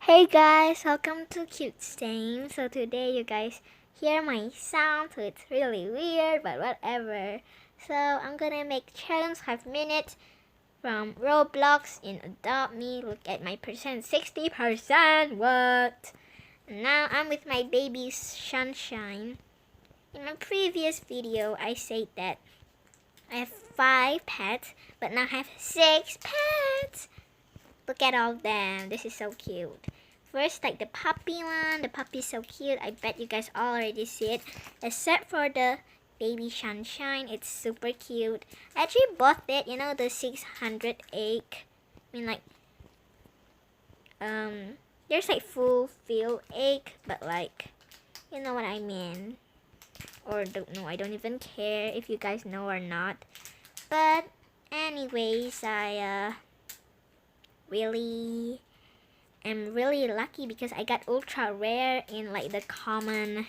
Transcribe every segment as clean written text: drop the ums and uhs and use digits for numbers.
Hey guys, welcome to Cute Same. So today you guys hear my sound, so it's really weird, but whatever. So I'm gonna make challenge 5 minutes from Roblox in Adopt Me. Look at my percent, 60%. What? Now I'm with my baby Sunshine. In my previous video, I said that I have 5 pets, but now I have 6 pets. Look at all of them. This is so cute. First, like the puppy one. The puppy's so cute. I bet you guys already see it. Except for the baby Sunshine. It's super cute. I actually bought it. You know, the 600 egg. I mean, like, there's like full field egg. But like, you know what I mean. Or don't know. I don't even care if you guys know or not. But anyways, I'm really lucky because I got ultra rare in like the common,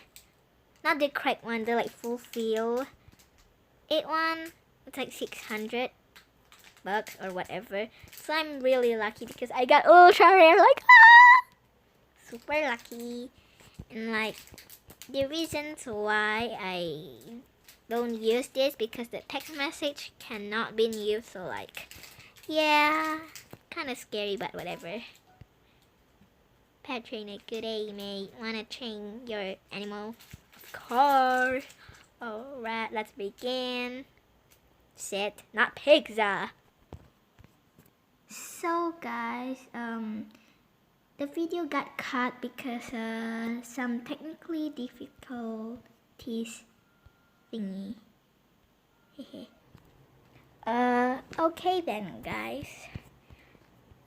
not the cracked one, the like full field 8 one. It's like 600 bucks or whatever. So I'm really lucky because I got ultra rare, like super lucky. And like the reasons why I don't use this because the text message cannot be used. So like, yeah, kind of scary, but whatever. Pet trainer, good day, mate. Wanna train your animal? Of course. Alright, let's begin. Sit, not pizza. So guys, the video got cut because some technically difficulties thingy. Okay then, guys.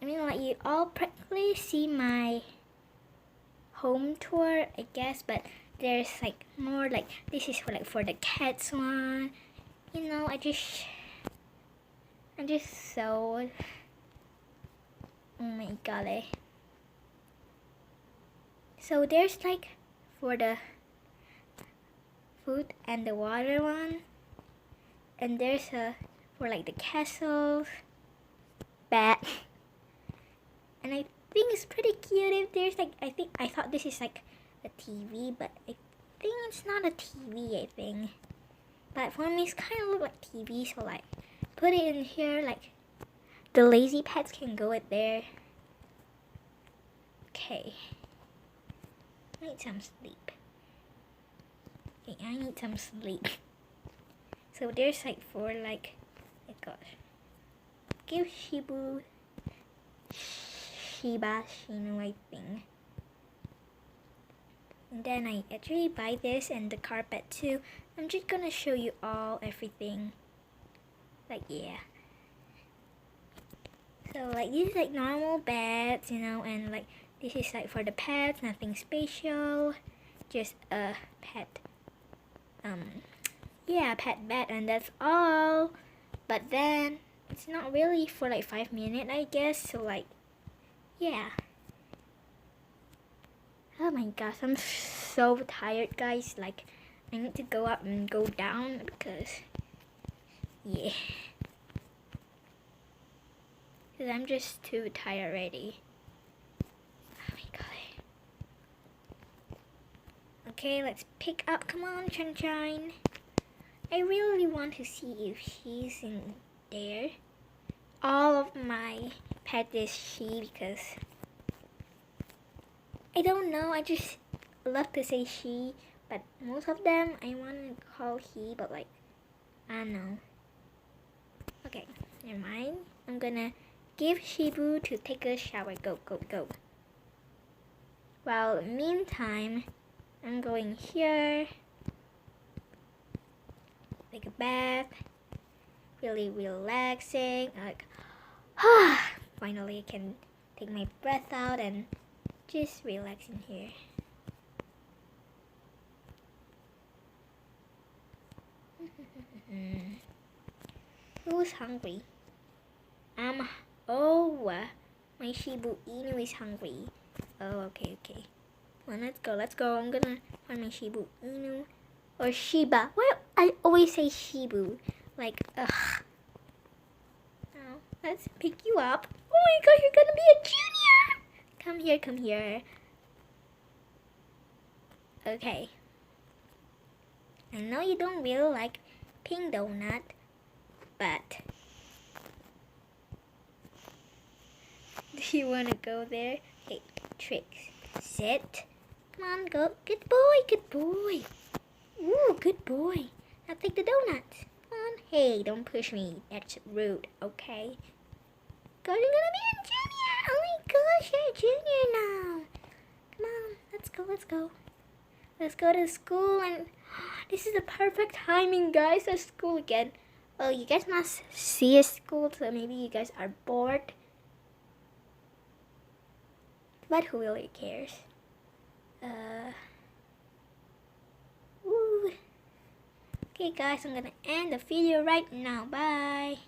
I mean, like, you all practically see my home tour, I guess, but there's like more, like this is for the cats one. You know, I'm just so, oh my god. So there's like for the food and the water one, and there's for like the castles, bat. And I think it's pretty cute. If there's like, I thought this is like a TV, but I think it's not a TV, I think. But for me, it's kind of look like TV, so like, put it in here, like, the lazy pets can go in there. Okay. I need some sleep. Okay, I need some sleep. So there's like for like, oh my gosh. Give Shiba, I think. And then I actually buy this and the carpet too. I'm just gonna show you all everything. Like, yeah. So like, this is like normal beds, you know, and like this is like for the pets, nothing special. Just a pet, yeah, pet bed, and that's all. But then it's not really for like 5 minutes, I guess. So like, yeah. Oh my gosh, I'm so tired, guys. Like, I need to go up and go down because, yeah. Because I'm just too tired already. Oh my god. Okay, let's pick up. Come on, Sunshine. I really want to see if she's in there. All of my pet is she because I don't know, I just love to say she, but most of them I want to call he, but like, I don't know. Okay, never mind. I'm gonna give Shibu to take a shower. Go, go, go. Well, meantime, I'm going here. Take a bath. Really relaxing. Like, finally I can take my breath out and just relax in here. Who's hungry? My Shibu Inu is hungry. Oh, okay. Well, let's go. I'm gonna find my Shibu Inu. Or Shiba. Why I always say Shibu? Like, ugh. Oh, let's pick you up. Oh my god, you're gonna be a junior! Come here, come here. Okay. I know you don't really like pink donut, but do you wanna go there? Hey, Tricks. Sit. Come on, go. Good boy, good boy. Ooh, good boy. Now take the donut. Come on. Hey, don't push me. That's rude, okay? Because you're gonna be a junior. Oh my gosh, you're a junior now. Come on, let's go, let's go. Let's go to school, and this is the perfect timing, guys, at school again. Well, you guys must see a school, so maybe you guys are bored. But who really cares? Ooh. Okay, guys, I'm gonna end the video right now. Bye.